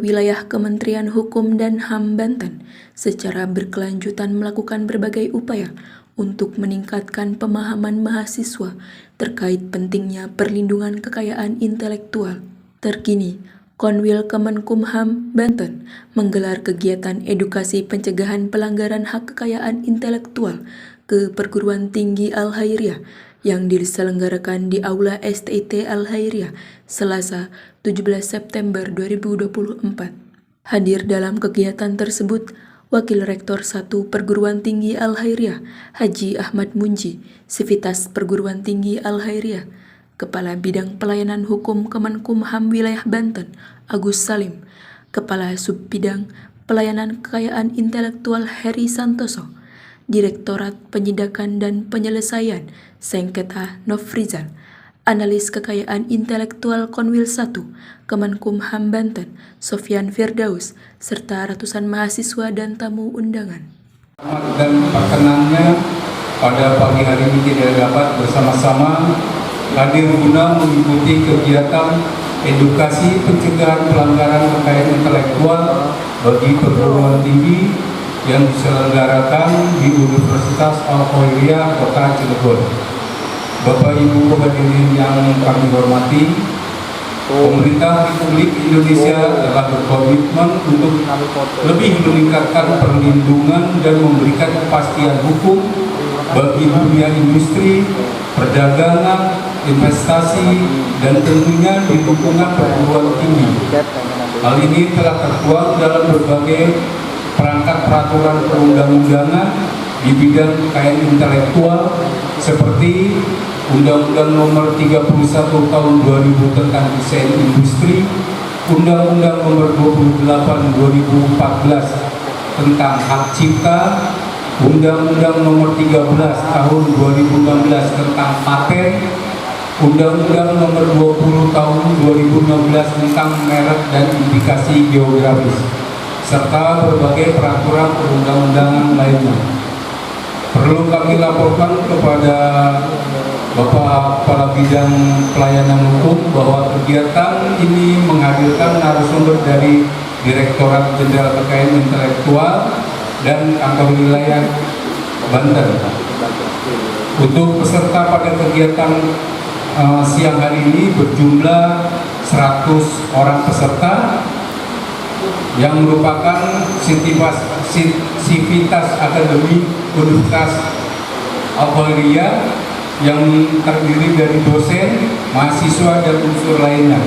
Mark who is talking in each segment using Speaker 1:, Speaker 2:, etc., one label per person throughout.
Speaker 1: wilayah Kementerian Hukum dan HAM Banten secara berkelanjutan melakukan berbagai upaya untuk meningkatkan pemahaman mahasiswa terkait pentingnya perlindungan kekayaan intelektual. Terkini, Konwil Kemenkumham Banten menggelar kegiatan edukasi pencegahan pelanggaran hak kekayaan intelektual ke Perguruan Tinggi Al-Khairiyah yang diselenggarakan di Aula STIT Al-Khairiyah Selasa 17 September 2024. Hadir dalam kegiatan tersebut Wakil Rektor 1 Perguruan Tinggi Al-Khairiyah Haji Ahmad Munji, Sivitas Perguruan Tinggi Al-Khairiyah, Kepala Bidang Pelayanan Hukum Kemenkumham Wilayah Banten Agus Salim, Kepala Subbidang Pelayanan Kekayaan Intelektual Heri Santoso, Direktorat Penyidakan dan Penyelesaian Sengketa Nofrizal, Analis Kekayaan Intelektual Konwil 1 Kemenkumham Banten Sofyan Firdaus, serta ratusan mahasiswa dan tamu undangan.
Speaker 2: Dan perkenannya pada pagi hari ini tidak dapat bersama-sama hadir guna mengikuti kegiatan edukasi pencegahan pelanggaran kekayaan intelektual bagi perguruan tinggi yang diselenggarakan di Universitas Al-Khairiyah Kota Cilegon. Bapak Ibu hadirin yang kami hormati, pemerintah Republik Indonesia telah berkomitmen untuk lebih meningkatkan perlindungan dan memberikan kepastian hukum bagi dunia industri, perdagangan, investasi, dan tentunya di lingkungan perguruan tinggi. Hal ini telah tertuang dalam berbagai perangkat peraturan perundang-undangan di bidang kekayaan intelektual seperti Undang-Undang Nomor 31 Tahun 2000 tentang Desain Industri, Undang-Undang Nomor 28 2014 tentang Hak Cipta, Undang-Undang Nomor 13 Tahun 2016 tentang Paten, Undang-Undang Nomor 20 Tahun 2016 tentang Merek dan Indikasi Geografis, serta berbagai peraturan perundang-undangan lainnya. Perlu kami laporkan kepada Bapak Kepala Bidang Pelayanan Hukum bahwa kegiatan ini menghadirkan narasumber dari Direktorat Jenderal Kekayaan Intelektual dan Kantor Wilayah Banten. Untuk peserta pada kegiatan siang hari ini berjumlah 100 orang peserta yang merupakan Sivitas Akademi Universitas Al-Khairiyah yang terdiri dari dosen, mahasiswa, dan unsur lainnya.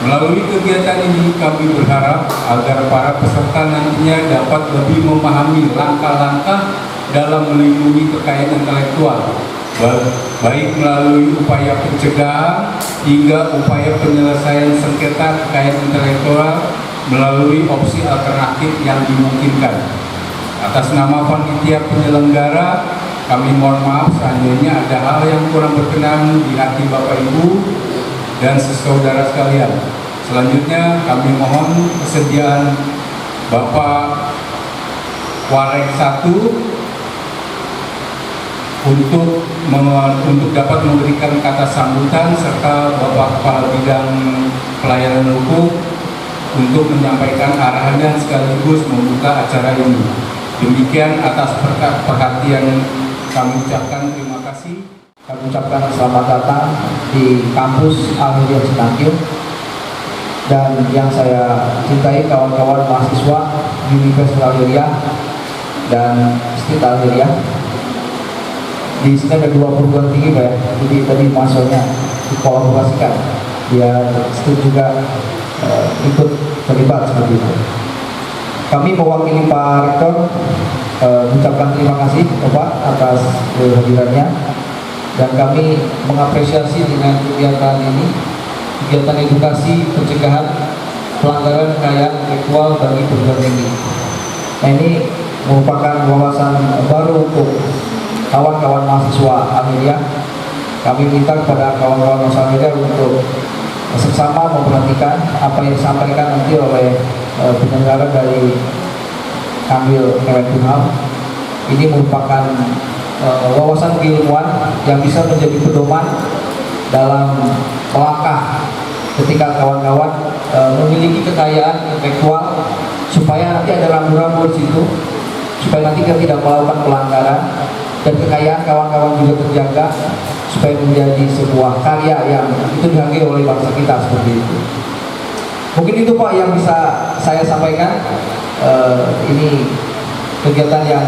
Speaker 2: Melalui kegiatan ini kami berharap agar para peserta nantinya dapat lebih memahami langkah-langkah dalam melindungi kekayaan intelektual, baik melalui upaya pencegahan hingga upaya penyelesaian sengketa kekayaan intelektual melalui opsi alternatif yang dimungkinkan. Atas nama panitia penyelenggara, kami mohon maaf seandainya ada hal yang kurang berkenan di hati Bapak Ibu dan saudara sekalian. Selanjutnya kami mohon kesediaan Bapak Warek 1 untuk dapat memberikan kata sambutan, serta Bapak Kepala Bidang Pelayanan Hukum untuk menyampaikan arahannya sekaligus membuka acara ini. Demikian atas perhatian kami ucapkan terima kasih.
Speaker 3: Kami ucapkan selamat datang di kampus Al-Khairiyah Citangkil, dan yang saya cintai kawan-kawan mahasiswa Universitas Al-Khairiyah dan STIT Al-Khairiyah. Di sini ada 2 perguruan tinggi, Pak ya. Jadi tadi mahasiswanya dikolaborasikan biar STIT juga ikut terlibat seperti itu. Kami mewakili Pak Rektor mengucapkan terima kasih Bapak atas kehadirannya, dan kami mengapresiasi dengan kegiatan ini, kegiatan edukasi pencegahan pelanggaran kekayaan intelektual bagi perguruan tinggi. Nah, ini merupakan wawasan baru untuk kawan-kawan mahasiswa Al-Khairiyah. Kami minta kepada kawan-kawan mahasiswa Al-Khairiyah untuk bersama memperhatikan apa yang disampaikan nanti oleh penyelenggara dari Kanwil Kemenkumham. Ini merupakan wawasan keilmuan yang bisa menjadi pedoman dalam melangkah ketika kawan-kawan memiliki kekayaan intelektual supaya nanti ada rambu-rambu di situ, supaya nanti kita tidak melakukan pelanggaran dan kekayaan kawan-kawan juga terjaga supaya menjadi sebuah karya yang itu dihargai oleh bangsa kita seperti itu. Mungkin itu Pak yang bisa saya sampaikan. Ini kegiatan yang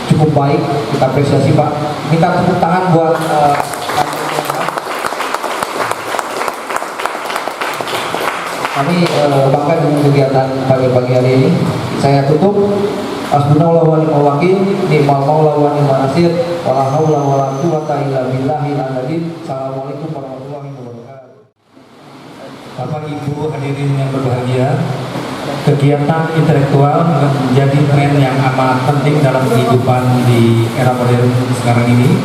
Speaker 3: cukup baik, kita apresiasi Pak. Minta tepuk tangan buat kami bangga dengan kegiatan pagi hari ini. Saya tutup. Hasbunallahu wa ni'mal wakil, ni'mal maula wa ni'mal nasir, wala haula wala quwwata illa billahil azim. Assalamualaikum warahmatullahi wabarakatuh.
Speaker 2: Bapak Ibu hadirin yang berbahagia, kegiatan intelektual menjadi tren yang amat penting dalam kehidupan di era modern sekarang ini.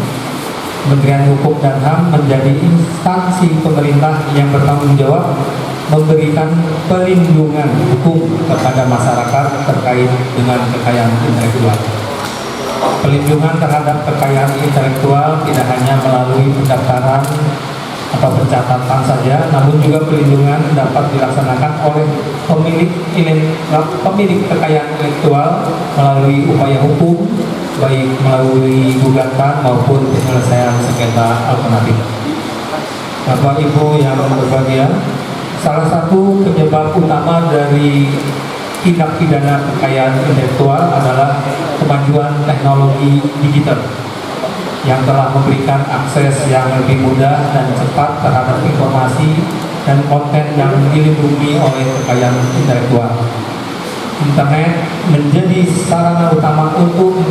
Speaker 2: Kementerian Hukum dan HAM menjadi instansi pemerintah yang bertanggung jawab memberikan perlindungan hukum kepada masyarakat terkait dengan kekayaan intelektual. Perlindungan terhadap kekayaan intelektual tidak hanya melalui pendaftaran atau pencatatan saja, namun juga perlindungan dapat dilaksanakan oleh pemilik kekayaan intelektual melalui upaya hukum, baik melalui gugatan maupun penyelesaian sengketa alternatif. Bapak Ibu yang berbahagia, salah satu penyebab utama dari tindak pidana kekayaan intelektual adalah kemajuan teknologi digital yang telah memberikan akses yang lebih mudah dan cepat terhadap informasi dan konten yang dilindungi oleh kekayaan intelektual. Internet menjadi sarana utama untuk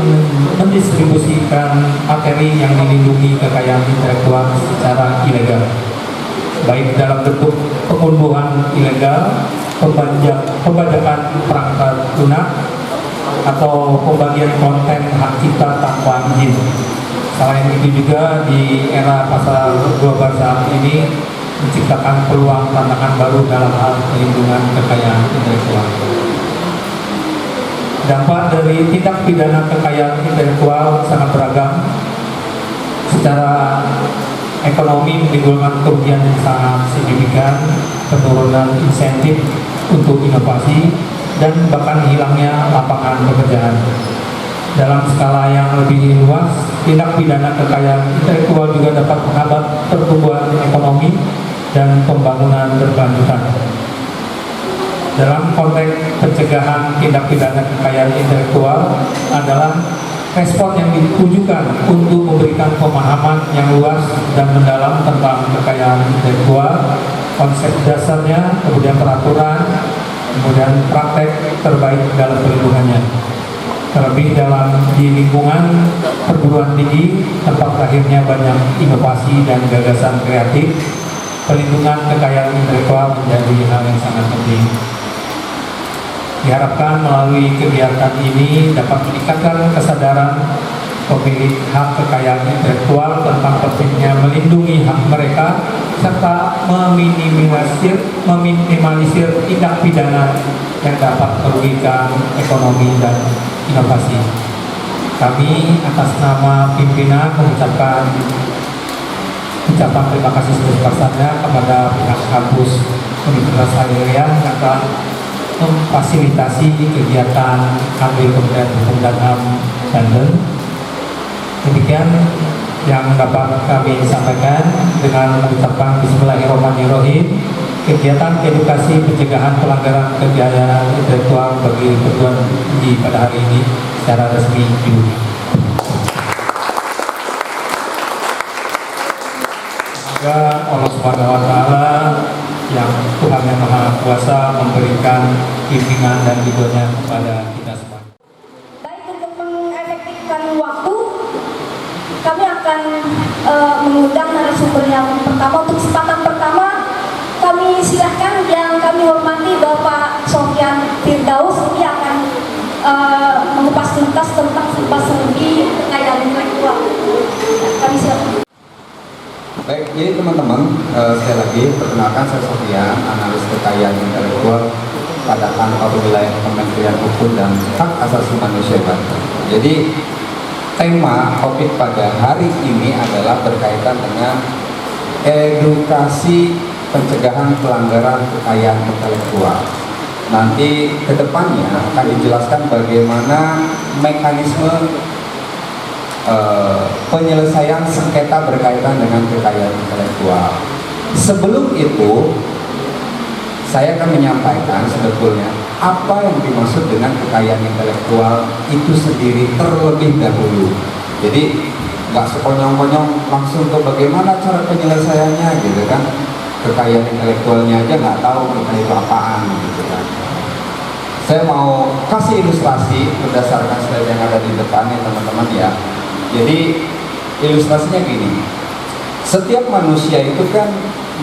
Speaker 2: mendistribusikan materi yang dilindungi kekayaan intelektual secara ilegal, baik dalam bentuk pengunduhan ilegal, pembajakan perangkat lunak, atau pembagian konten hak cipta tanpa izin. Selain itu juga di era pasar global saat ini menciptakan peluang tantangan baru dalam hal perlindungan kekayaan intelektual. Dampak dari tindak pidana kekayaan intelektual sangat beragam. Secara ekonomi menimbulkan kerugian yang sangat signifikan, penurunan insentif untuk inovasi, dan bahkan hilangnya lapangan pekerjaan. Dalam skala yang lebih luas, tindak pidana kekayaan intelektual juga dapat menghambat pertumbuhan ekonomi dan pembangunan berkelanjutan. Dalam konteks pencegahan tindak pidana kekayaan intelektual adalah respon yang ditujukan untuk memberikan pemahaman yang luas dan mendalam tentang kekayaan intelektual, konsep dasarnya, kemudian peraturan, kemudian praktek terbaik dalam perlindungannya. Terlebih dalam di lingkungan perguruan tinggi, tempat lahirnya banyak inovasi dan gagasan kreatif, perlindungan kekayaan intelektual menjadi hal yang sangat penting. Diharapkan melalui kegiatan ini dapat meningkatkan kesadaran pemilik hak kekayaan intelektual tentang pentingnya melindungi hak mereka serta meminimalisir tindak pidana yang dapat merugikan ekonomi dan inovasi. Kami atas nama pimpinan mengucapkan ucapan terima kasih sebesar-besarnya kepada pihak kampus Universitas Al-Hidayah yang telah memfasilitasi kegiatan Kanwil Kementerian Hukum dan HAM Banten. Demikian yang dapat kami sampaikan dengan mengucapkan Bismillahirrahmanirrahim. Kegiatan edukasi pencegahan pelanggaran kekayaan intelektual bagi perguruan tinggi pada hari ini secara resmi dibuka. Semoga Allah Subhanahu wa Ta'ala yang Tuhan yang Maha Kuasa memberikan bimbingan dan ridhonya kepada kita semua.
Speaker 4: Baik, untuk mengefektifkan waktu, kami akan mengundang narasumber yang pertama. Untuk kesempatan pertama, kami silahkan yang kami hormati Bapak Sofyan Firdaus. Dia akan mengupas tuntas tentang strategi kekayaan intelektual. Kami silakan.
Speaker 5: Baik, jadi teman-teman, sekali lagi perkenalkan saya Sofyan, analis kekayaan intelektual pada kantor wilayah Kementerian Hukum dan Hak Asasi Manusia Banten. Jadi tema topik pada hari ini adalah berkaitan dengan edukasi pencegahan pelanggaran kekayaan intelektual. Nanti kedepannya akan dijelaskan bagaimana mekanisme penyelesaian sengketa berkaitan dengan kekayaan intelektual. Sebelum itu, saya akan menyampaikan sebetulnya apa yang dimaksud dengan kekayaan intelektual itu sendiri terlebih dahulu. Jadi nggak sekonyong-konyong langsung ke bagaimana cara penyelesaiannya gitu kan. Kekayaan intelektualnya aja nggak tahu kita itu apaan gitu kan. Saya mau kasih ilustrasi berdasarkan slide yang ada di depan ya teman-teman ya. Jadi ilustrasinya gini, setiap manusia itu kan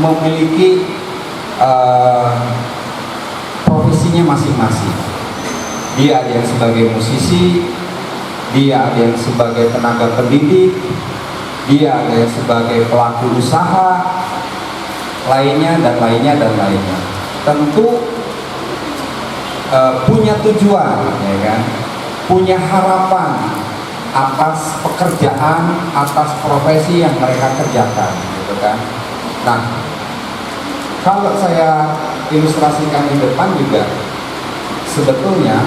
Speaker 5: memiliki profesinya masing-masing. Dia ada yang sebagai musisi, dia ada yang sebagai tenaga pendidik, dia ada yang sebagai pelaku usaha, lainnya dan lainnya dan lainnya. Tentu punya tujuan, ya kan? Punya harapan atas pekerjaan, atas profesi yang mereka kerjakan, gitu kan? Nah, kalau saya ilustrasikan di depan juga, sebetulnya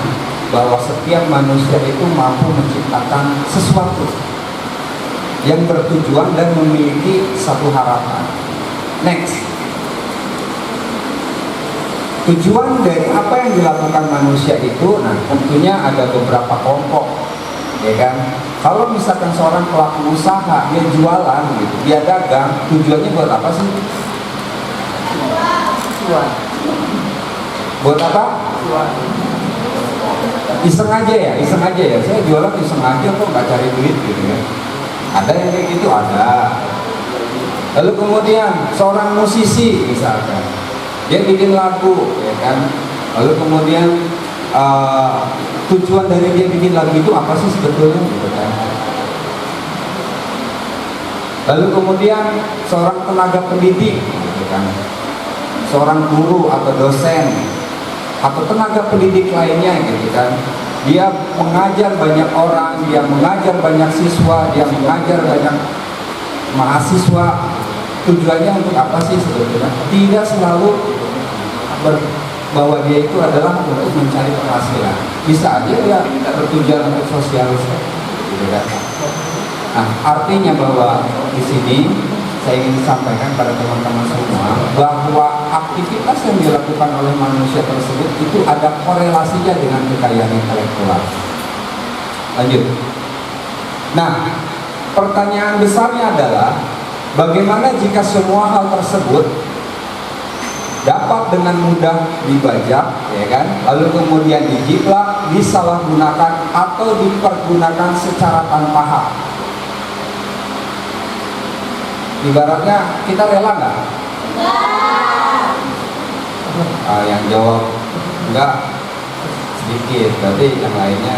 Speaker 5: bahwa setiap manusia itu mampu menciptakan sesuatu yang bertujuan dan memiliki satu harapan. Next, tujuan dari apa yang dilakukan manusia itu, nah tentunya ada beberapa kelompok, ya kan? Kalau misalkan seorang pelaku usaha, dia jualan, gitu, dia dagang, tujuannya buat apa sih? Buat apa? Iseng aja ya, iseng aja ya. Saya jualan iseng aja kok, nggak cari duit gitu ya. Ada yang kayak gitu, ada. Lalu kemudian seorang musisi misalkan, dia bikin lagu, ya kan. Lalu kemudian tujuan dari dia bikin lagu itu apa sih sebetulnya, gitu kan. Lalu kemudian seorang tenaga pendidik, gitu kan. Seorang guru atau dosen atau tenaga pendidik lainnya, gitu kan. Dia mengajar banyak orang, dia mengajar banyak siswa, dia mengajar banyak mahasiswa. Tujuannya untuk apa sih sebetulnya? Tidak selalu bahwa dia itu adalah untuk mencari penghasilan. Bisa aja dia bertujuan untuk sosialisasi, gitu kan. Nah, artinya bahwa di sini saya ingin sampaikan pada teman-teman semua bahwa aktivitas yang dilakukan oleh manusia tersebut itu ada korelasinya dengan kekayaan intelektual. Lanjut. Nah, pertanyaan besarnya adalah bagaimana jika semua hal tersebut dapat dengan mudah dibajak, ya kan? Lalu kemudian dijiplak, disalahgunakan atau dipergunakan secara tanpa hak. Ibaratnya kita rela nggak? Yang jawab enggak sedikit, berarti yang lainnya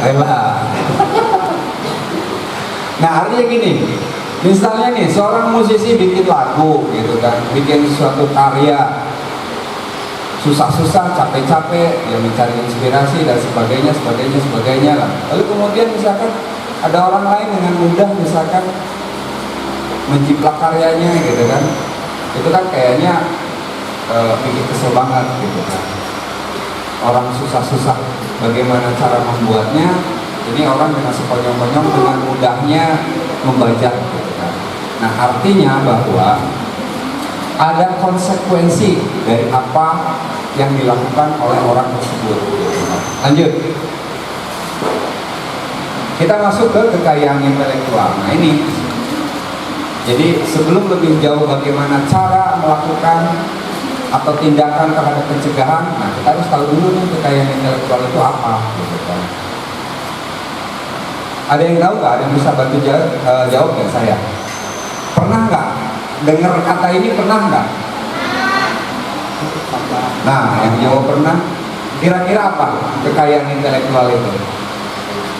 Speaker 5: rela. Nah, artinya gini, misalnya nih seorang musisi bikin lagu, gitu kan, bikin suatu karya, susah-susah, capek-capek, dia mencari inspirasi dan sebagainya lah. Lalu kemudian misalkan ada orang lain dengan mudah misalkan menjiplak karyanya, gitu kan, itu kan kayaknya bikin kesel banget, gitu kan. Orang susah-susah, bagaimana cara membuatnya? Ini orang dengan sekonyong-konyong dengan mudahnya membajak, gitu kan. Nah, artinya bahwa ada konsekuensi dari apa yang dilakukan oleh orang tersebut. Lanjut, kita masuk ke kekayaan intelektual. Nah, ini jadi sebelum lebih jauh bagaimana cara melakukan atau tindakan terhadap pencegahan, nah kita harus tahu dulu nih kekayaan intelektual itu apa, gitu kan. Ada yang tahu nggak? Ada yang bisa bantu jawab nggak saya? Pernah nggak dengar kata ini? Pernah nggak? Nah, yang jawab pernah. Kira-kira apa kekayaan intelektual itu?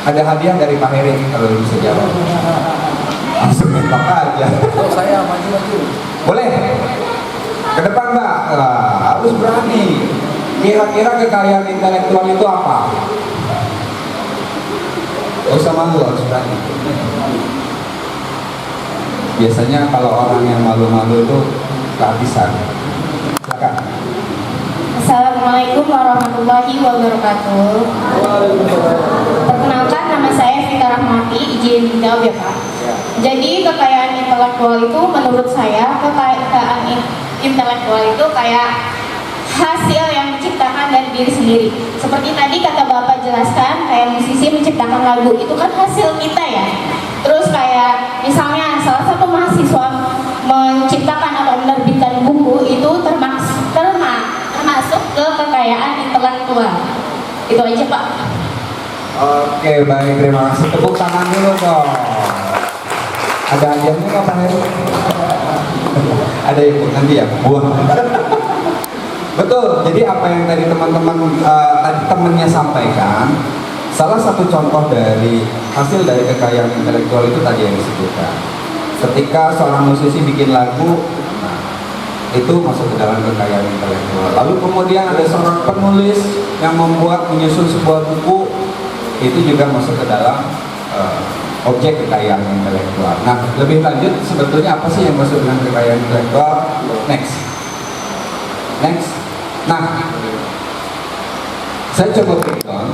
Speaker 5: Ada hadiah dari Pak Heri kalau bisa jawab. Langsung nembak aja.
Speaker 3: Oh, saya maju-maju.
Speaker 5: Boleh? Ke depan, Mbak. Harus berani. Kira-kira kekayaan intelektual itu apa? Gak usah malu, harus berani. Biasanya kalau orang yang malu-malu itu kehabisan. Silakan.
Speaker 6: Assalamualaikum warahmatullahi wabarakatuh. Perkenalkan, nama saya Vita Rahmati, izin dijawab ya Pak. Jadi kekayaan intelektual itu menurut saya, kekayaan intelektual itu kayak hasil yang diciptakan dari diri sendiri. Seperti tadi kata Bapak jelaskan, kayak musisi menciptakan lagu, itu kan hasil kita ya. Terus kayak misalnya salah satu mahasiswa menciptakan atau menerbitkan buku, itu termasuk ke kekayaan intelektual. Itu aja Pak.
Speaker 5: Oke, baik, terima kasih. Tepuk tangan dulu dong. Ada hadiahnya nggak Pak Heru? Ada ibu nanti ya, buah. Betul. Jadi apa yang tadi teman-teman temannya sampaikan, salah satu contoh dari hasil dari kekayaan intelektual itu tadi yang disebutkan. Ketika seorang musisi bikin lagu, nah, itu masuk ke dalam kekayaan intelektual. Lalu kemudian ada seorang penulis yang menyusun sebuah buku, itu juga masuk ke dalam objek kekayaan intelektual. Nah, lebih lanjut sebetulnya apa sih yang masuk dengan kekayaan intelektual? Next. Nah, saya coba breakdown.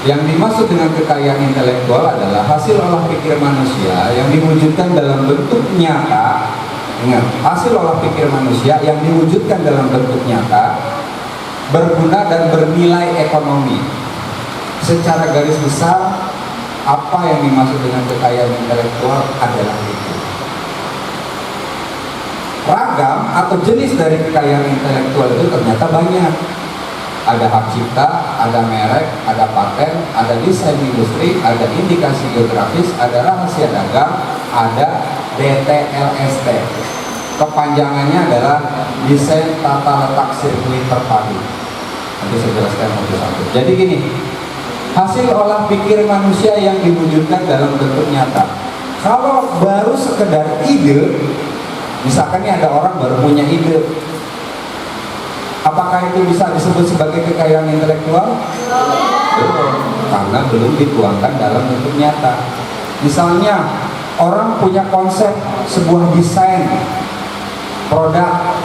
Speaker 5: Yang dimaksud dengan kekayaan intelektual adalah hasil olah pikir manusia yang diwujudkan dalam bentuk nyata. Ingat, hasil olah pikir manusia yang diwujudkan dalam bentuk nyata, berguna dan bernilai ekonomi. Secara garis besar, apa yang dimaksud dengan kekayaan intelektual adalah itu. Ragam atau jenis dari kekayaan intelektual itu ternyata banyak. Ada hak cipta, ada merek, ada paten, ada desain industri, ada indikasi geografis, ada rahasia dagang, ada DTLST. Kepanjangannya adalah desain tata letak sirkuit terpadu. Nanti saya jelaskan satu-satu. Jadi gini, hasil olah pikir manusia yang diwujudkan dalam bentuk nyata. Kalau baru sekedar ide, misalkan nih ada orang baru punya ide, apakah itu bisa disebut sebagai kekayaan intelektual? Belum, karena belum dituangkan dalam bentuk nyata. Misalnya orang punya konsep sebuah desain produk,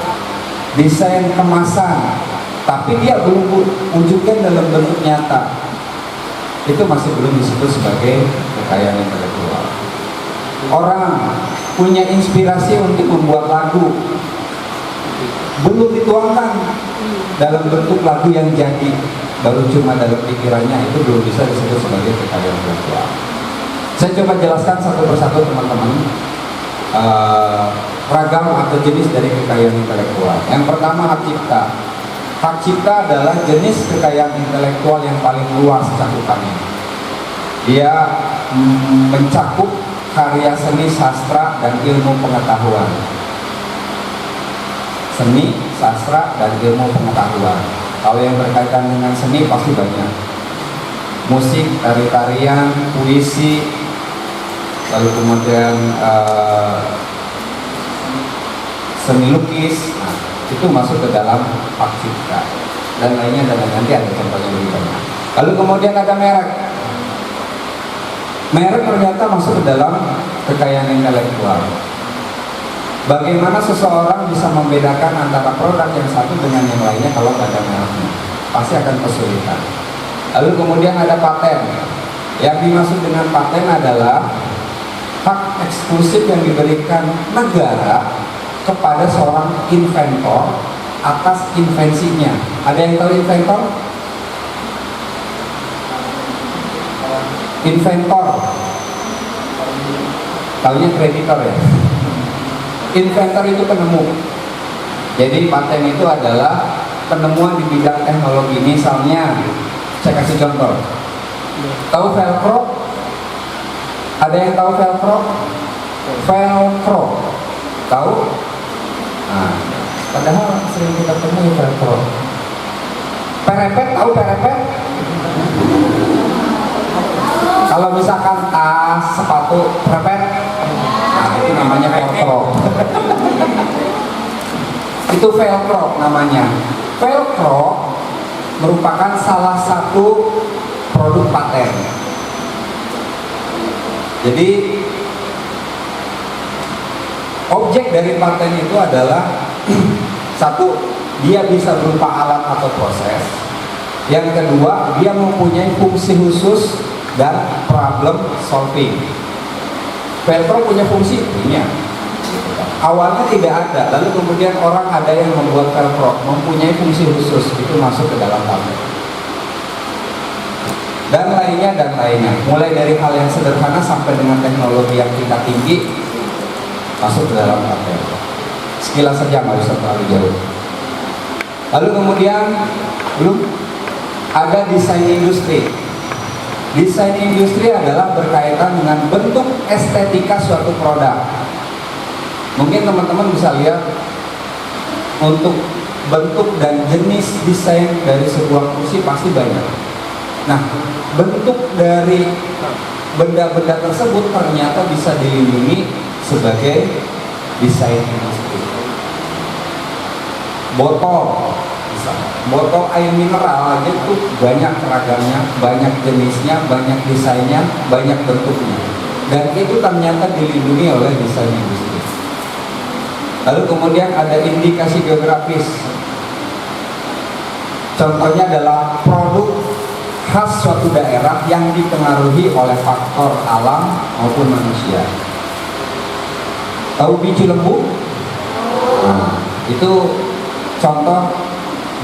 Speaker 5: desain kemasan, tapi dia belum wujudkan dalam bentuk nyata, itu masih belum disebut sebagai kekayaan intelektual. Orang punya inspirasi untuk membuat lagu, belum dituangkan dalam bentuk lagu yang jadi, baru cuma dalam pikirannya, itu belum bisa disebut sebagai kekayaan intelektual. Saya coba jelaskan satu persatu teman-teman, ragam atau jenis dari kekayaan intelektual. Yang pertama, hak cipta. Hak cipta adalah jenis kekayaan intelektual yang paling luas cakupannya. Dia mencakup karya seni, sastra, dan ilmu pengetahuan. Seni, sastra, dan ilmu pengetahuan. Kalau yang berkaitan dengan seni pasti banyak. Musik, tari-tarian, puisi, lalu kemudian seni lukis, nah, itu masuk ke dalam hak cipta. Dan lainnya, dan nanti ada contohnya lebih banyak. Lalu kemudian ada merek. Merek ternyata masuk ke dalam kekayaan intelektual. Bagaimana seseorang bisa membedakan antara produk yang satu dengan yang lainnya kalau tidak ada mereknya? Pasti akan kesulitan. Lalu kemudian ada paten. Yang dimaksud dengan paten adalah hak eksklusif yang diberikan negara kepada seorang inventor atas invensinya. Ada yang tahu inventor? Inventor, tahunya kreditor ya. Inventor itu penemu. Jadi paten itu adalah penemuan di bidang teknologi. Misalnya, saya kasih contoh. Tahu velcro? Ada yang tahu velcro? Velcro, tahu? Nah, padahal sering kita temui velcro. Perepet, tahu perepet? Kalau misalkan tas, sepatu, perepet, nah itu namanya velcro. Itu velcro namanya. Velcro merupakan salah satu produk paten. Jadi Objek dari paten itu adalah satu, dia bisa berupa alat atau proses. Yang kedua, dia mempunyai fungsi khusus dan problem solving. Velcro punya fungsi? Punya. Awalnya tidak ada, lalu kemudian orang ada yang membuat velcro, mempunyai fungsi khusus, itu masuk ke dalam paten. Dan lainnya, mulai dari hal yang sederhana sampai dengan teknologi yang tingkat tinggi, masuk ke dalam paten. Sekilas saja, nggak usah terlalu jauh. Lalu kemudian belum ada desain industri. Desain industri adalah berkaitan dengan bentuk estetika suatu produk. Mungkin teman-teman bisa lihat untuk bentuk dan jenis desain dari sebuah kursi pasti banyak. Nah, bentuk dari benda-benda tersebut ternyata bisa dilindungi sebagai desain industri. Botol air mineral aja itu banyak ragamnya, banyak jenisnya, banyak desainnya, banyak bentuknya, dan itu ternyata dilindungi oleh desain industri. Lalu kemudian ada indikasi geografis. Contohnya adalah produk khas suatu daerah yang dipengaruhi oleh faktor alam maupun manusia. Tahu biji lembu? Nah, itu contoh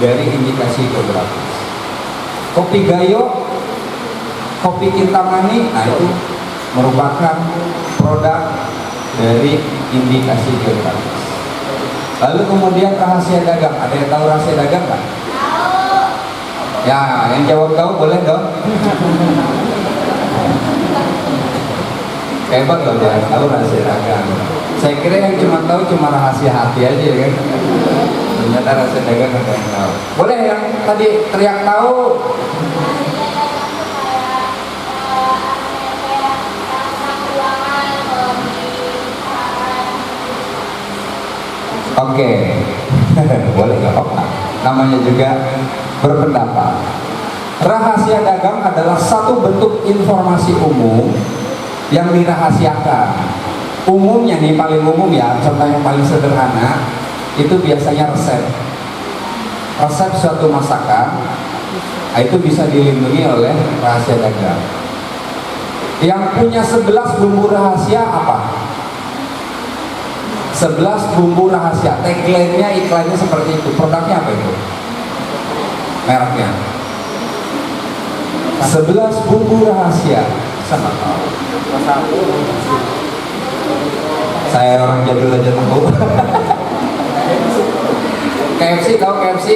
Speaker 5: dari indikasi geografis. Kopi Gayo, kopi Kintamani, nah itu merupakan produk dari indikasi geografis. Lalu kemudian rahasia dagang. Ada yang tahu rahasia dagang nggak? Ya, yang jawab tahu boleh dong. Hebat loh ya, tahu rahasia dagang. Saya kira yang cuma tahu cuma rahasia hati aja kan. Ternyata rahasia dagang ada yang tahu. Boleh yang tadi teriak tahu? Oke, boleh nggak apa-apa. Namanya juga berpendapat. Rahasia dagang adalah satu bentuk informasi umum yang dirahasiakan. Umumnya nih, paling umum ya, contoh yang paling sederhana itu biasanya resep. Resep suatu masakan itu bisa dilindungi oleh rahasia dagang. Yang punya 11 bumbu rahasia apa? 11 bumbu rahasia, tagline-nya, iklannya seperti itu. Produknya apa itu? Mereknya 11 bumbu rahasia. Sama tahu. Saya orang jadul aja tahu. KFC, tahu KFC?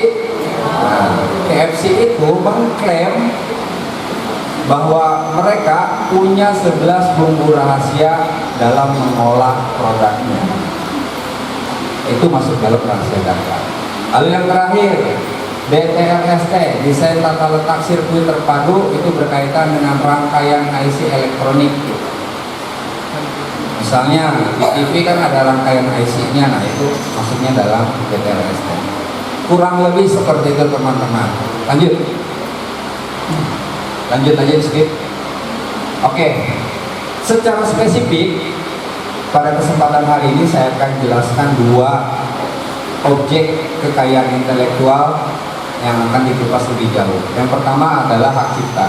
Speaker 5: Nah, KFC itu mengklaim bahwa mereka punya 11 bumbu rahasia dalam mengolah produknya. Itu masuk dalam rahasia dagang. Lalu yang terakhir, DTLST, desain tata letak sirkuit terpadu, itu berkaitan dengan rangkaian IC elektronik. Misalnya di TV kan ada rangkaian IC-nya, nah itu masuknya dalam DTLST. Kurang lebih seperti itu teman-teman. Lanjut aja skip. Oke, secara spesifik pada kesempatan hari ini saya akan jelaskan dua objek kekayaan intelektual yang akan dikupas lebih jauh. Yang pertama adalah hak cipta.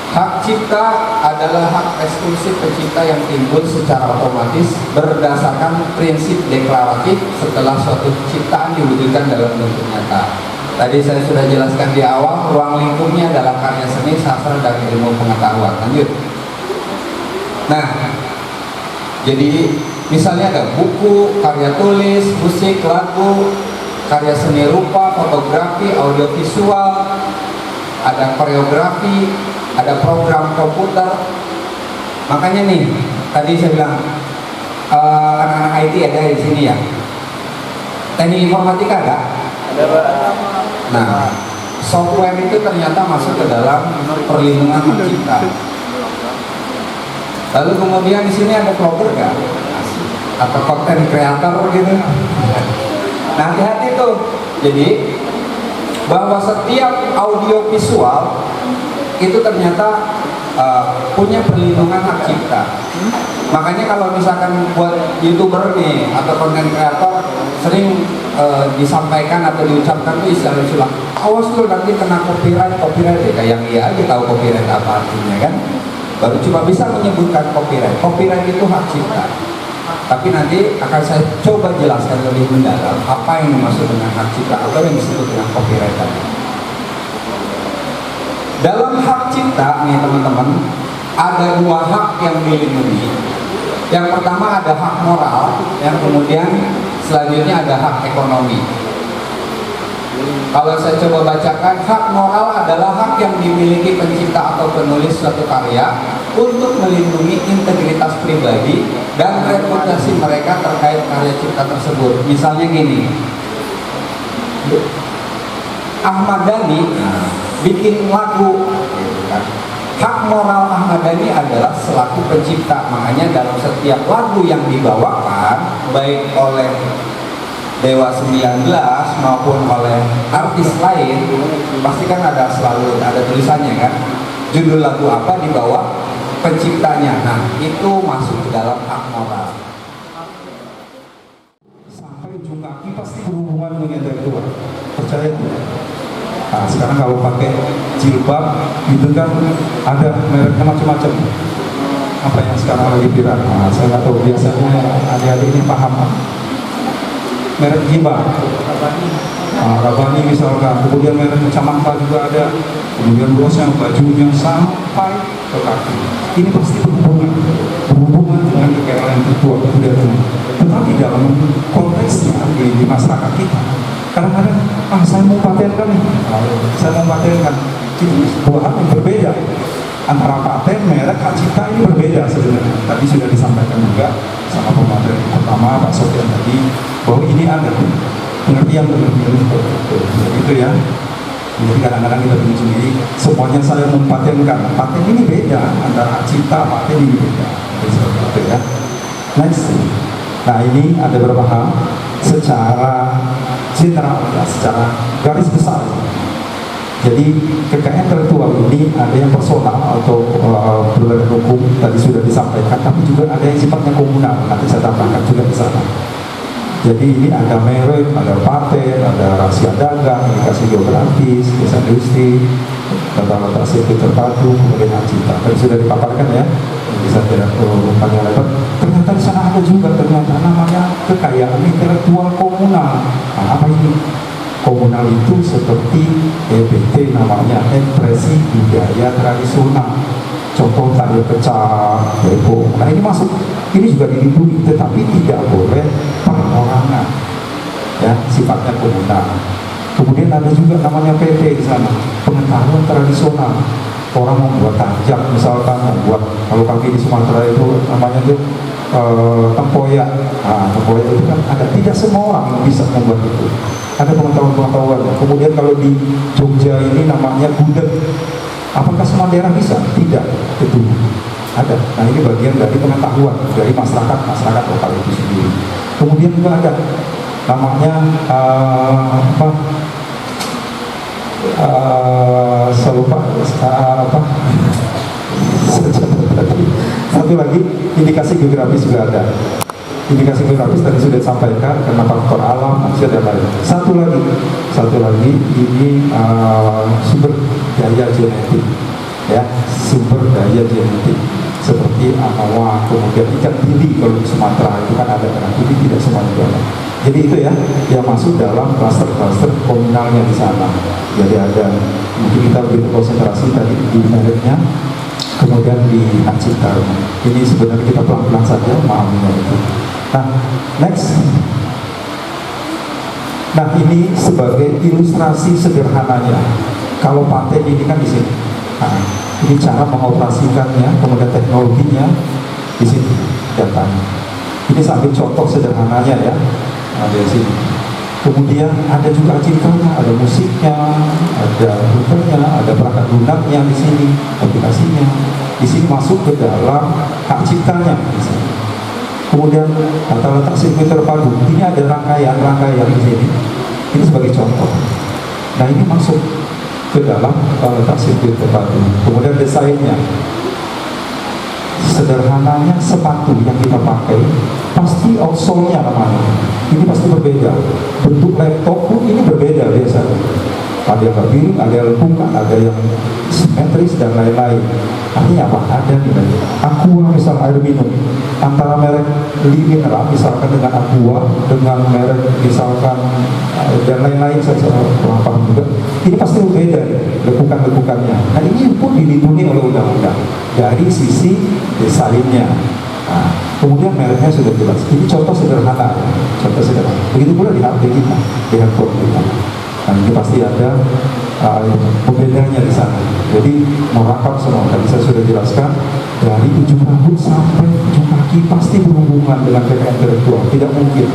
Speaker 5: Hak cipta adalah hak eksklusif pencipta yang timbul secara otomatis berdasarkan prinsip deklaratif setelah suatu ciptaan diwujudkan dalam bentuk nyata. Tadi saya sudah jelaskan di awal, ruang lingkupnya adalah karya seni, sastra, dan ilmu pengetahuan. Lanjut. Nah, jadi misalnya ada buku, karya tulis, musik, lagu, karya seni rupa, fotografi, audiovisual, ada koreografi, ada program komputer. Makanya nih, tadi saya bilang anak-anak IT ada di sini ya. Teknik informatika ada? Ada, Pak. Nah, software itu ternyata masuk ke dalam perlindungan hak cipta. Lalu kemudian di sini ada vlogger nggak? Atau konten kreator gitu? Nah, hati-hati tuh. Jadi bahwa setiap audio visual itu ternyata punya perlindungan hak cipta. Makanya kalau misalkan buat YouTuber nih atau konten kreator sering disampaikan atau diucapkan tuh istilah-istilah, awas lo nanti kena copyright ya. Kayak yang iya aja tahu copyright apa artinya kan. Baru cuma bisa menyebutkan copyright. Copyright itu hak cipta. Tapi nanti akan saya coba jelaskan lebih mendalam apa yang dimaksud dengan hak cipta atau yang disebut dengan copyright tadi. Dalam hak cipta nih teman-teman, ada dua hak yang dilindungi. Yang pertama ada hak moral, yang kemudian selanjutnya ada hak ekonomi. Kalau saya coba bacakan, hak moral adalah hak yang dimiliki pencipta atau penulis suatu karya untuk melindungi integritas pribadi dan reputasi mereka terkait karya cipta tersebut. Misalnya gini, Ahmad Dhani bikin lagu, hak moral Ahmad Dhani adalah selaku pencipta. Makanya dalam setiap lagu yang dibawakan, baik oleh Dewa 19 maupun oleh artis lain, pasti kan selalu ada tulisannya kan, judul lagu apa dibawa penciptanya. Nah, itu masuk ke dalam hak moral.
Speaker 7: Sampai ujung kaki pasti berhubungan dengan intelektual, percaya tidak? Nah, sekarang kalau pakai jilbab itu kan ada mereknya macam-macam. Apa yang sekarang lagi viral? Nah, saya nggak tahu, biasanya adik-adik ini paham. Merek jilbab, Rabani misalkan, kemudian merek kacamata juga ada, kemudian bosnya bajunya sampai ke kaki. Ini pasti berhubungan dengan kekayaan intelektual budaya. Tetapi dalam konteksnya di masyarakat kita, kadang-kadang saya mau patenkan nih, saya mau patenkan. Ini sebuah hal yang berbeda antara paten, merek, hak cipta ini berbeda sebenarnya. Tadi sudah disampaikan juga sama pemateri pertama Pak Sofian tadi bahwa ini ada pengertian itu ya. Jadi kadang-kadang kita bingung sendiri, semuanya saya mempatenkan. Paten ini beda antara hak cipta, paten ini beda. Itu ya. Next. Nah, ini ada beberapa hal secara general, secara garis besar. Jadi kekayaan intelektual ini ada yang personal atau berbadan hukum tadi sudah disampaikan, tapi juga ada yang sifatnya komunal. Nanti saya tambahkan juga di sana. Jadi ini ada merek, ada paten, ada rahasia dagang, indikasi geografis, desa industri, data sirkuit terpadu, kemudian hak cipta. Tadi sudah dipaparkan ya, bisa tidak panjang lebar. Ternyata di sana ada juga ternyata namanya kekayaan intelektual komunal. Nah, apa ini? Komunal itu seperti EBT namanya, ekspresi budaya tradisional. Contoh tari pecah, bebo. Nah ini masuk, ini juga dilindungi, tetapi tidak boleh perorangan. Ya, sifatnya komunal. Kemudian ada juga namanya PT di sana, pengetahuan tradisional. Orang membuat tanjak, misalkan membuat, kalau kami di Sumatera itu namanya itu tempoyak. Nah, tempoyak itu kan ada, tidak semua orang yang bisa membuat itu. Ada pengetahuan-pengetahuan. Kemudian kalau di Jogja ini namanya gudeg. Apakah semua daerah bisa? Tidak, itu ada. Nah ini bagian dari pengetahuan dari masyarakat lokal itu sendiri. Kemudian juga ada namanya satu lagi indikasi geografis juga ada. Indikasi geografis tadi sudah disampaikan karena faktor alam, manusia dan lain. Satu lagi ini sumber daya genetik, ya, sumber daya genetik seperti anoa, kemudian ikan tili kalau di Sumatera itu kan ada ikan tili, tidak semua juga ada. Jadi itu ya yang masuk dalam klaster-klaster komunalnya di sana. Jadi ada, mungkin kita lebih konsentrasi tadi di mereknya, kemudian di hak cipta. Ini sebenarnya kita pelan-pelan saja memahaminya itu. Nah, next. Nah, ini sebagai ilustrasi sederhananya. Kalau paten ini kan di sini. Nah, ini cara mengoperasikannya, kemudian teknologinya di sini datanya. Ini sambil contoh sederhananya ya. Nah, dari sini. Kemudian ada juga ciptanya, ada musiknya, ada rutenya, ada perangkat lunaknya di sini, aplikasinya. Di sini masuk ke dalam hak ciptanya di sini. Kemudian tata letak sirkuit terpadu, ini ada rangkaian di sini. Ini sebagai contoh. Nah ini masuk ke dalam tata letak sirkuit terpadu. Kemudian desainnya, sederhananya sepatu yang kita pakai pasti outsole-nya namanya ini pasti berbeda. Bentuk laptop pun ini berbeda biasanya. Ada yang berpiring, ada yang lengkungan, ada yang simetris dan lain-lain. Artinya apa? Ada nilai. Aqua misal air minum antara merek mineral misalkan dengan Aqua dengan merek misalkan dan lain-lain, saya kurang paham juga. Ini pasti berbeda lekukan-lekukannya. Nah ini pun dilindungi oleh undang-undang dari sisi desainnya. Nah, kemudian mereknya sudah jelas. Ini contoh sederhana, contoh sederhana. Begitu pula di HP kita, di handphone kita. Nah ini pasti ada pembedanya di sana. Jadi merangkap semua. Tadi saya sudah jelaskan dari ujung rambut sampai ujung kaki pasti berhubungan dengan kekayaan intelektual. Tidak mungkin,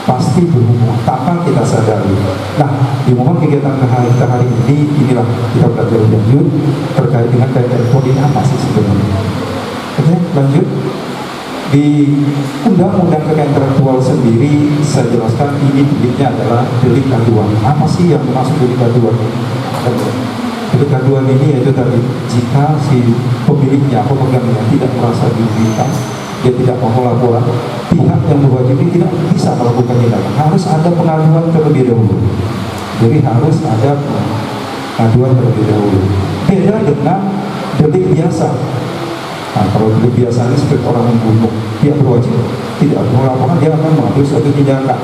Speaker 7: pasti berhubungan tanpa kita sadari. Nah di momen kegiatan hari ini inilah kita belajar lebih lanjut terkait dengan kekayaan intelektual ini apa sih sebenarnya. Oke, lanjut. Di Undang-Undang Kekayaan Intelektual sendiri saya jelaskan ini deliknya adalah delik aduan. Apa sih yang masuk delik aduan? Delik aduan ini yaitu tadi jika si pemiliknya, pemegangnya tidak merasa dirugikan, dia tidak mau laporan, pihak yang berwajib tidak bisa melakukan tindakan. Harus ada pengaduan terlebih dahulu. Jadi harus ada pengaduan terlebih dahulu. Beda dengan delik biasa. Nah, kalau delik biasa ini seperti orang membunuh, dia berwajib tidak melaporkan, dia akan mengambil suatu tindakan.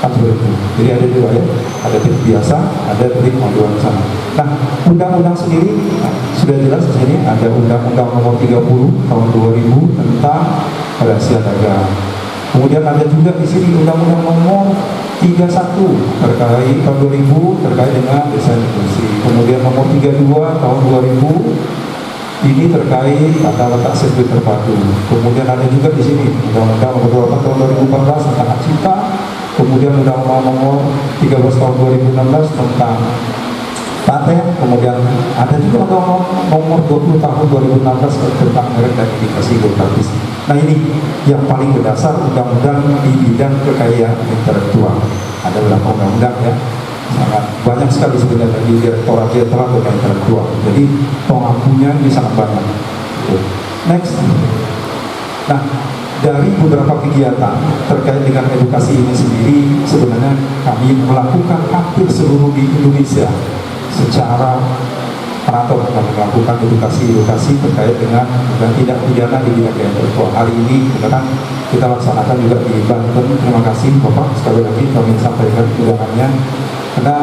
Speaker 7: Kan seperti itu. Jadi ada dua ya, ada delik biasa, ada delik pengaduan sana. Nah, undang-undang sendiri sudah jelas di sini ada Undang-Undang Nomor 30 Tahun 2000 tentang rahasia dagang. Kemudian ada juga di sini Undang-Undang Nomor 31 terkait tahun 2000 terkait dengan desain industri. Kemudian Nomor 32 Tahun 2000 ini terkait tata letak sirkuit terpadu. Kemudian ada juga di sini Undang-Undang Nomor 28 Tahun 2014 tentang hak cipta. Kemudian Undang-Undang Nomor 13 Tahun 2016 tentang paten. Kemudian ada juga Undang-Undang Nomor 20 Tahun 2016 tentang merek dan indikasi geografis. Nah ini yang paling berdasar undang-undang di bidang kekayaan intelektual. Ada beberapa undang-undang ya, sangat banyak sekali sebenarnya di Direktorat Jenderal Kekayaan Intelektual. Jadi pengampunya ini sangat banyak. Next. Nah, dari beberapa kegiatan terkait dengan edukasi ini sendiri, sebenarnya kami melakukan hampir seluruh di Indonesia secara merantau dan melakukan edukasi terkait dengan tindak pidana di bidang kekayaan intelektual. Hari ini kita laksanakan juga di Banten. Terima kasih Bapak, sekali lagi kami sampaikan undangannya. Karena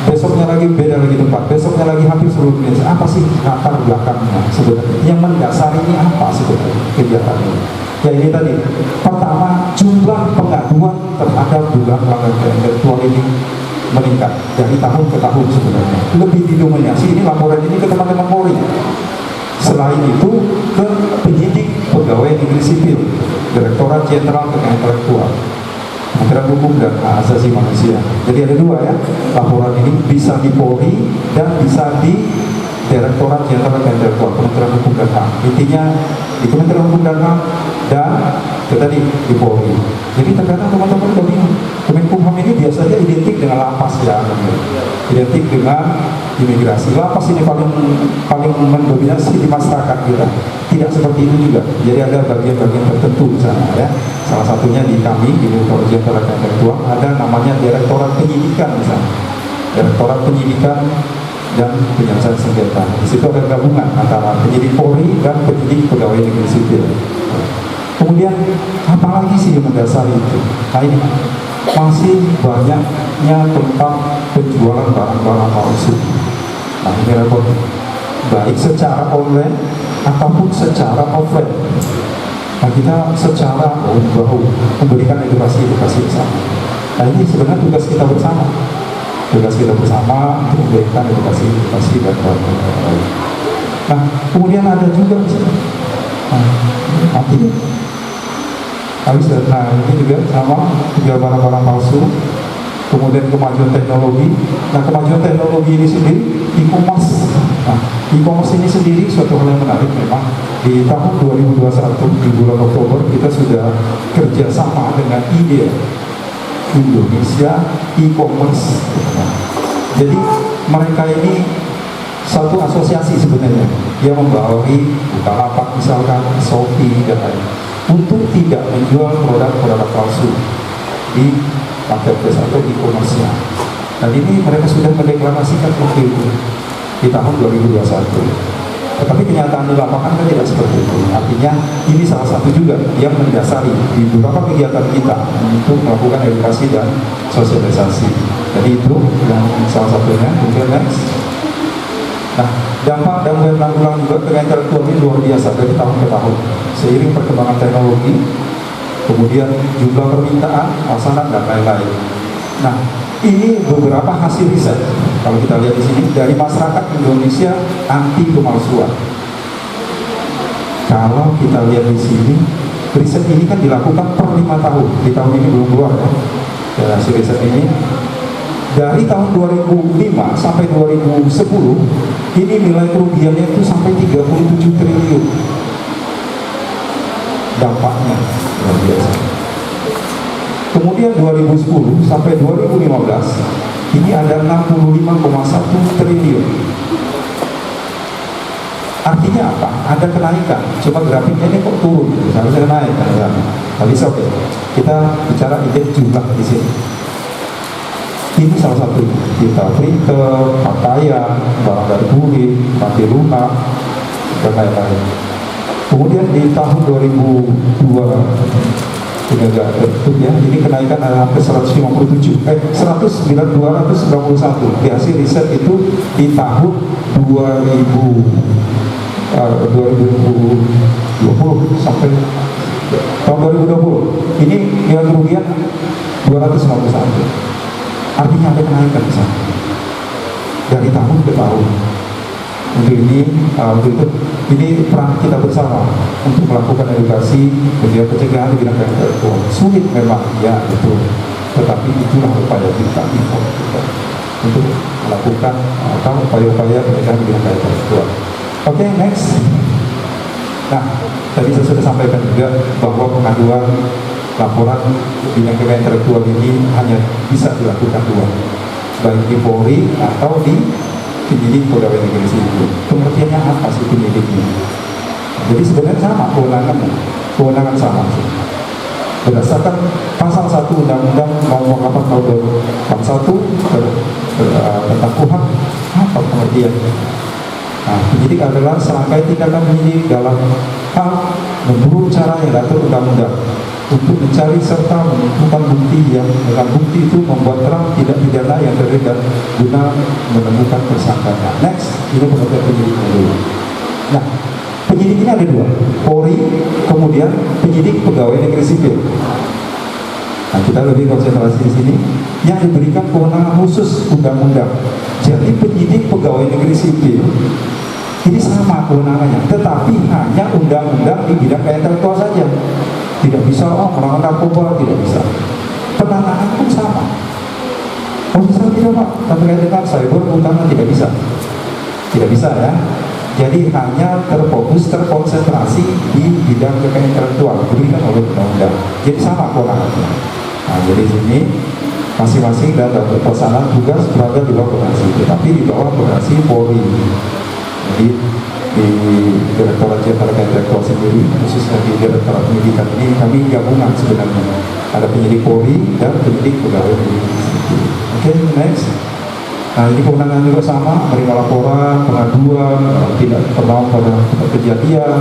Speaker 7: besoknya lagi beda lagi tempat, besoknya lagi hampir seluruh Indonesia. Apa sih latar belakangnya sebenarnya? Yang mendasari ini apa sebenarnya kegiatan ini? Ya ini tadi, pertama jumlah pengaduan terhadap dugaan pelanggaran kekayaan intelektual ini meningkat dari tahun ke tahun sebenarnya. Lebih didominasi ini laporan ini ke teman-teman Polri. Selain itu ke penyidik pegawai negeri sipil, Direktorat Jenderal Kekayaan Intelektual, Kementerian Hukum dan Hak Asasi Manusia. Jadi ada dua ya, laporan ini bisa di Polri dan bisa di Direktorat Jenderal Kekayaan Intelektual, Kementerian Hukum dan Hak. Intinya di Kementerian Hukum dan Hak dan tadi di Polri. Jadi terkadang teman-teman udah bingung. Kemenkumham ini biasanya identik dengan lapas ya, identik dengan imigrasi. Lapas ini paling mendominasi di masyarakat kita. Tidak seperti itu juga. Jadi ada bagian-bagian tertentu di sana ya. Salah satunya di kami di Direktorat Jenderal Kekayaan Intelektual ada namanya Direktorat Penyidikan misalnya. Direktorat Penyidikan dan Penyelesaian Sengketa. Di situ ada gabungan antara penyidik Polri dan penyidik pegawai negeri sipil. Kemudian apalagi sih yang mendasari itu? Nah ini masih banyaknya tentang penjualan barang-barang palsu. Nah ini repot, baik secara online ataupun secara offline. Nah kita secara bahu memberikan edukasi bersama. Nah ini sebenarnya tugas kita bersama. Tugas kita bersama untuk memberikan edukasi dan lain-lain. Nah kemudian ada juga misalnya, nah ini juga sama jual barang-barang palsu. Kemudian kemajuan teknologi. Nah kemajuan teknologi ini sendiri e-commerce. Nah e-commerce ini sendiri suatu hal yang menarik memang. Di tahun 2021 di bulan Oktober kita sudah kerjasama dengan IDEA, Indonesia E-commerce. Jadi mereka ini satu asosiasi sebenarnya yang membawahi Bukalapak misalkan, Shopee dan lain, untuk tidak menjual produk-produk palsu di marketplace atau e-commerce-nya. Dan ini mereka sudah mendeklarasikan waktu itu di tahun 2021. Tetapi kenyataan di lapangan kan tidak seperti itu. Artinya ini salah satu juga yang mendasari di beberapa kegiatan kita untuk melakukan edukasi dan sosialisasi. Jadi itu yang salah satunya. Kemudian next. Nah, dampak dan penanggulangan juga kekayaan intelektual ini luar biasa dari tahun ke tahun. Seiring perkembangan teknologi, kemudian jumlah permintaan, pesanan dan lain-lain. Nah, ini beberapa hasil riset. Kalau kita lihat di sini dari masyarakat Indonesia anti pemalsuan. Kalau kita lihat di sini, riset ini kan dilakukan per 5 tahun. Di tahun ini belum keluar ya. Hasil riset ini dari tahun 2005 sampai 2010 ini nilai kerugiannya itu sampai 37 triliun. Dampaknya luar biasa. Kemudian 2010 sampai 2015 ini ada 65,1 triliun. Artinya apa? Ada kenaikan. Coba grafiknya ini kok turun, harusnya naik kan? Tapi oke. Kita bicara indeks jumlah di sini. Ini salah satu kita printer, pakaian, barang dari kulit, mati lunak, dan lain-lain. Kemudian di tahun 2002 ini agak tertutup ya, ini kenaikan ke 191 di hasil riset itu di tahun 2020 sampai tahun 2020 ini nilai kerugian 251. Artinya ada kenaikan di sana dari tahun ke tahun. Untuk ini peran kita bersama untuk melakukan edukasi, kemudian pencegahan di bidang intelektual. Sulit memang, ya betul. Tetapi itulah upaya kita untuk melakukan upaya-upaya pencegahan di bidang intelektual. Oke, next. Nah, tadi saya sudah sampaikan juga bahwa pengaduan laporan bidang kekayaan intelektual ini hanya bisa dilakukan dua, baik di Polri atau di penyidik pegawai negeri sipil. Pengertiannya apa sih penyidiknya? Jadi sebenarnya sama kewenangan sama. Berdasarkan pasal 1 Undang-Undang Nomor 8 Tahun 2001 tentang KUHP, apa pengertian? Nah, penyidik adalah serangkaian tindakan penyidik dalam hal menurut cara yang diatur undang-undang untuk mencari serta menemukan bukti yang dengan bukti itu membuat terang tidak pidana yang terjadi dan guna menemukan tersangkanya. Next, ini pengertian penyidiknya dulu. Nah, penyidik ini ada dua, Polri, kemudian penyidik pegawai negeri sipil. Nah, kita lebih konsentrasi di sini yang diberikan kewenangan khusus undang-undang. Jadi penyidik pegawai negeri sipil ini sama kewenangannya, tetapi hanya undang-undang di bidang kekayaan intelektual saja. Tidak bisa, melarang narkoba, tidak bisa. Penanganan pun sama. Oh bisa tidak Pak, terkait dengan cyber utama tidak bisa. Tidak bisa ya. Jadi hanya terfokus, terkonsentrasi di bidang kekayaan intelektual diberikan oleh undang-undang. Jadi sama kewenangannya. Nah, jadi sini masing-masing dalam pelaksanaan tugas berada di bawah koordinasi, tetapi di bawah koordinasi Polri. Jadi di Direktorat Jenderal Kekayaan Intelektual sendiri, khususnya di Direktorat Penyidikan ini kami gabungan sebenarnya. Ada penyidik Polri dan penyidik pegawai negeri sipil. Oke, next. Nah, ini kewenangan juga sama, menerima laporan, pengaduan, tidak terlalu pada kejadian,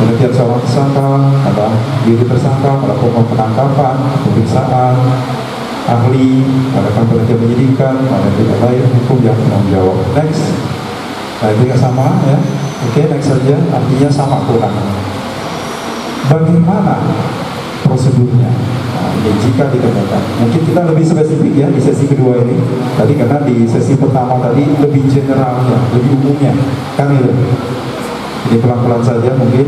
Speaker 7: penelitian seorang tersangka, ada diri tersangka, melakukan penangkapan, pemeriksaan, ahli, melakukan penelitian penyidikan, ada tidak lain hukum yang bertanggung jawab. Next. Nah, itu juga sama ya. Oke, next saja. Artinya sama kewenangan. Bagaimana prosedurnya? Nah, ini jika ditemukan. Mungkin kita lebih spesifik ya di sesi kedua ini. Tadi karena di sesi pertama tadi lebih generalnya, lebih umumnya. Kan itu. Jadi pelan-pelan saja mungkin.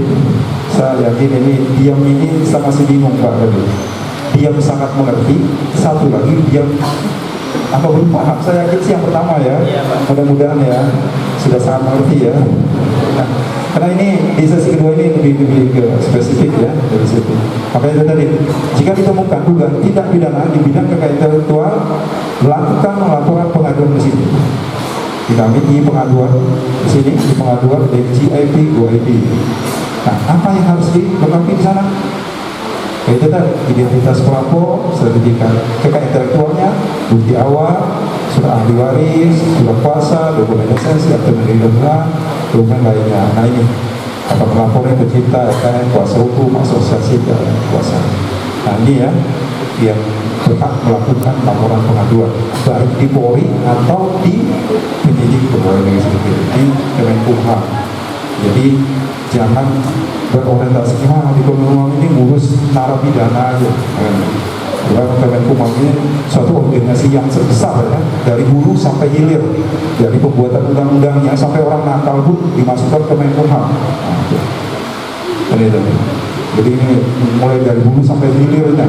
Speaker 7: Saya yakin ini diam ini saya masih bingung Pak tadi. Diam sangat mengerti. Satu lagi diam apa belum paham. Saya yakin sih yang pertama ya. Mudah-mudahan ya sudah sangat mengerti ya. Nah, karena ini di sesi kedua ini lebih ke spesifik ya dari situ. Makanya itu tadi, jika ditemukan dugaan tindak pidana di bidang kekayaan intelektual, lakukan laporan pengaduan ke situ. Kami di pengaduan di sini di pengaduan GIP GoID. Nah, apa yang harus dilengkapi di sana? Yaitu tadi identitas pelapor, sertifikat kekayaan intelektualnya, bukti awal, surat ahli waris, surat kuasa, dokumen esensi, akte penerimaan, dokumen lainnya. Nah ini apa pelapornya pencipta, kuasa hukum, asosiasi dan kuasa. Nah ini ya yang berhak melakukan laporan pengaduan baik di Polri atau di penyidik pegawai negeri sipil di Kemenkumham. Jadi jangan berorientasi di Kemenkumham ini ngurus narapidana aja. Karena Kemenkumham ini suatu organisasi yang sebesar ya, dari hulu sampai hilir, dari pembuatan undang-undangnya sampai orang nakal pun dimasukkan ke Kemenkumham. Jadi ini mulai dari hulu sampai hilirnya.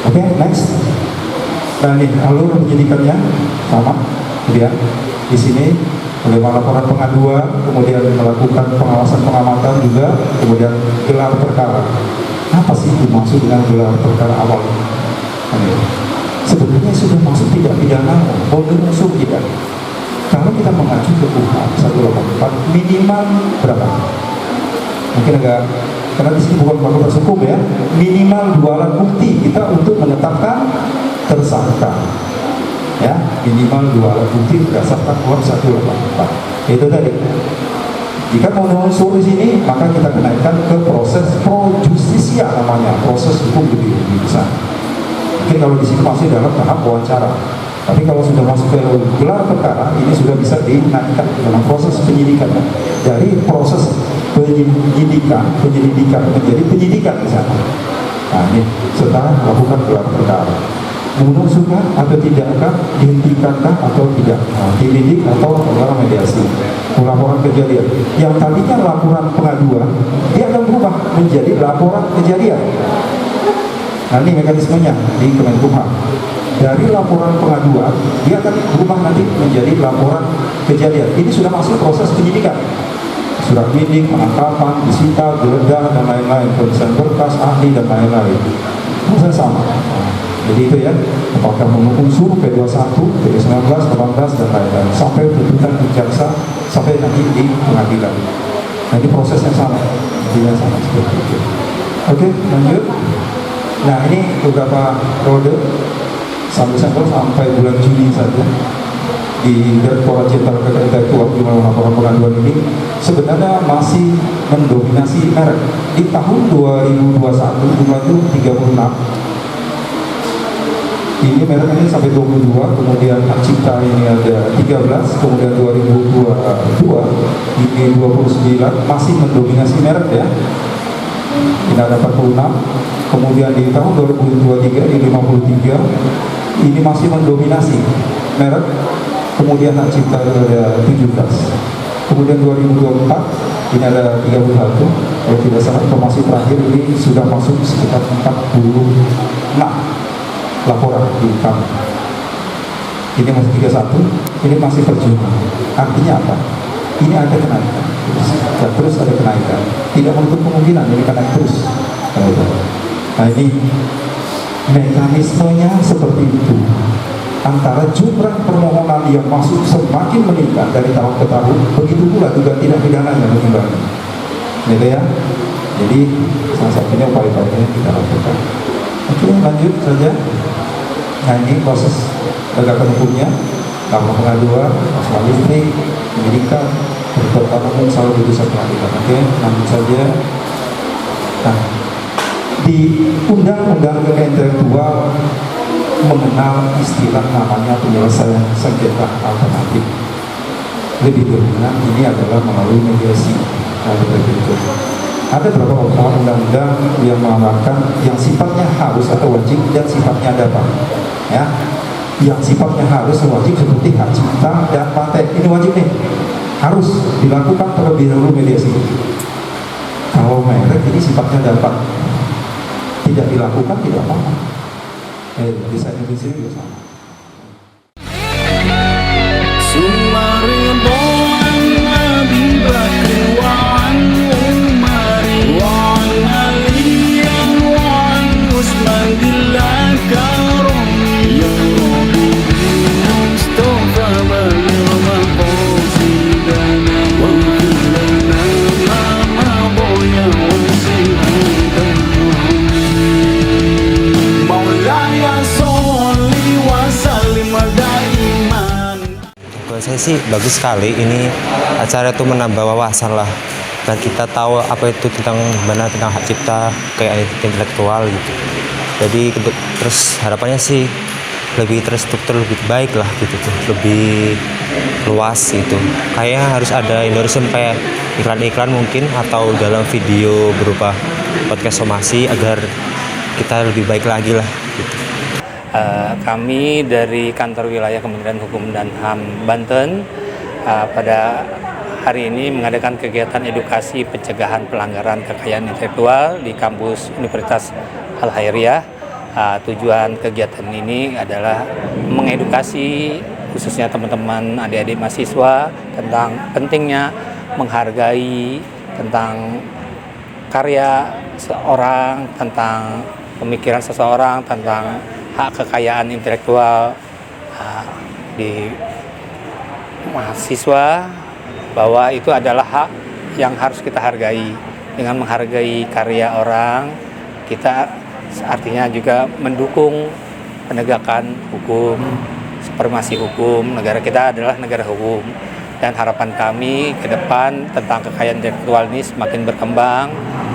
Speaker 7: Oke, next. Nah ini alur penyidikannya sama, kemudian di sini menerima laporan pengaduan, kemudian melakukan pengawasan pengamatan juga, kemudian gelar perkara. Apa sih dimaksud dengan gelar perkara awal? Sebetulnya sudah masuk tidak pidana, boleh unsur tidak. Kalau kita mengacu ke KUHP 184 minimal berapa? Mungkin agak, karena di sini bukan fakultas hukum ya, minimal 2 alat bukti kita untuk menetapkan tersangka. Ya, minimal 2 alat bukti berdasarkan KUHP 184. Itu tadi. Jika mau unsur di sini, maka kita kenaikkan ke proses pro justisia namanya, proses hukum lebih besar. Mungkin kalau di sini masih dalam tahap wawancara. Tapi kalau sudah masuk ke gelar perkara, ini sudah bisa dinaikkan dalam proses penyidikan. Dari proses penyelidikan menjadi penyidikan di sana. Nah ini setelah melakukan gelar perkara, mengusulkan atau tidakkah, dihentikankah atau tidak, dilidik atau dalam mediasi, laporan kejadian. Yang tadinya laporan pengaduan, dia akan berubah menjadi laporan kejadian. Nah ini mekanismenya di Kemenkumham. Dari laporan pengaduan, dia akan berubah nanti menjadi laporan kejadian. Ini sudah masuk proses penyidikan. Surat bidik, penangkapan, disita, geledah, dan lain-lain, pemeriksaan berkas, ahli, dan lain-lain. Proses sama. Jadi itu ya, apakah unsur P21, P19, 18, dan lain-lain. Sampai tuntutan jaksa, sampai nanti di pengadilan. Nah ini prosesnya sama. Intinya sama seperti itu. Oke, lanjut. Nah ini beberapa kode sampel sampai bulan Juni saja di Direktorat Jenderal Kekayaan Intelektual di laporan pengaduan ini sebenarnya masih mendominasi merek. Di tahun 2021 jumlah itu 36. Ini merek ini sampai 22, kemudian hak cipta ini ada 13, kemudian 2022 ini 29 masih mendominasi merek ya. Ini ada 46, kemudian di tahun 2023 ini 53, ini masih mendominasi merek, kemudian hak cipta ada 17, kemudian 2024 ini ada 31, kalau tidak salah informasi terakhir ini sudah masuk sekitar 46 laporan di kami. Ini masih 31, ini masih perjuangan. Artinya apa? Ini ada kenaikan, terus ada kenaikan. Tidak menutup kemungkinan ini akan naik terus. Nah ini mekanismenya seperti itu. Antara jumlah permohonan yang masuk semakin meningkat dari tahun ke tahun, begitu pula juga tidak pidananya meningkat. Gitu ya. Jadi salah satunya upaya-upaya kita lakukan. Oke, lanjut saja. Nah ini proses penegakan hukumnya, laporan pengaduan, masalah listrik, penyidikan, perbuatan umum, salah putusan pengadilan. Oke, lanjut saja. Nah, di Undang-Undang Kekayaan Intelektual mengenal istilah namanya penyelesaian sengketa alternatif. Lebih dominan ini adalah melalui mediasi. Ada beberapa undang-undang yang mengamalkan yang sifatnya harus atau wajib dan sifatnya dapat. Ya, yang sifatnya harus wajib seperti hak cipta dan paten. Ini wajib nih, harus dilakukan terlebih dahulu mediasi. Kalau merek ini sifatnya dapat, tidak dilakukan tidak apa-apa. Desain di sini juga sama.
Speaker 8: Mustafa saya sih bagus sekali. Ini acara itu menambah wawasan lah, dan kita tahu apa itu tentang hak cipta kayak intelektual gitu. Jadi terus harapannya sih lebih terstruktur, lebih baik lah gitu tuh, lebih luas gitu. Kayaknya harus ada endorsement kayak iklan-iklan mungkin, atau dalam video berupa podcast somasi agar kita lebih baik lagi lah gitu.
Speaker 9: Kami dari Kantor Wilayah Kementerian Hukum dan HAM Banten pada hari ini mengadakan kegiatan edukasi pencegahan pelanggaran kekayaan intelektual di kampus Universitas Al-Khairiyah. Tujuan kegiatan ini adalah mengedukasi khususnya teman-teman adik-adik mahasiswa tentang pentingnya menghargai tentang karya seorang, tentang pemikiran seseorang, tentang hak kekayaan intelektual di mahasiswa, bahwa itu adalah hak yang harus kita hargai. Dengan menghargai karya orang, kita artinya juga mendukung penegakan hukum, supremasi hukum. Negara kita adalah negara hukum, dan harapan kami ke depan tentang kekayaan intelektual ini semakin berkembang.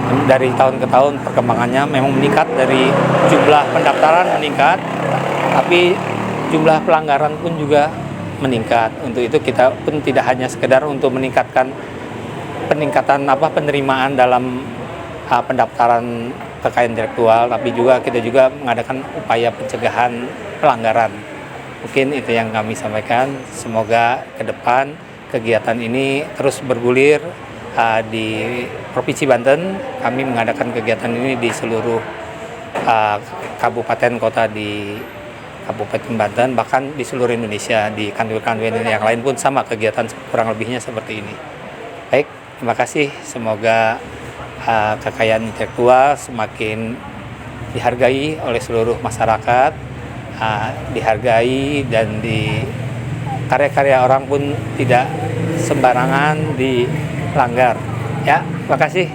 Speaker 9: Dari tahun ke tahun perkembangannya memang meningkat, dari jumlah pendaftaran meningkat, tapi jumlah pelanggaran pun juga meningkat. Untuk itu kita pun tidak hanya sekedar untuk meningkatkan penerimaan dalam pendaftaran kekayaan intelektual, tapi juga kita juga mengadakan upaya pencegahan pelanggaran. Mungkin itu yang kami sampaikan. Semoga ke depan kegiatan ini terus bergulir di Provinsi Banten. Kami mengadakan kegiatan ini di seluruh kabupaten kota di Kabupaten Banten, bahkan di seluruh Indonesia, di kanwil-kanwil yang lain pun sama kegiatan kurang lebihnya seperti ini. Baik, terima kasih. Semoga kekayaan intelektual semakin dihargai oleh seluruh masyarakat, dihargai, dan di karya-karya orang pun tidak sembarangan dilanggar. Ya, terima kasih.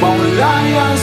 Speaker 10: Maulana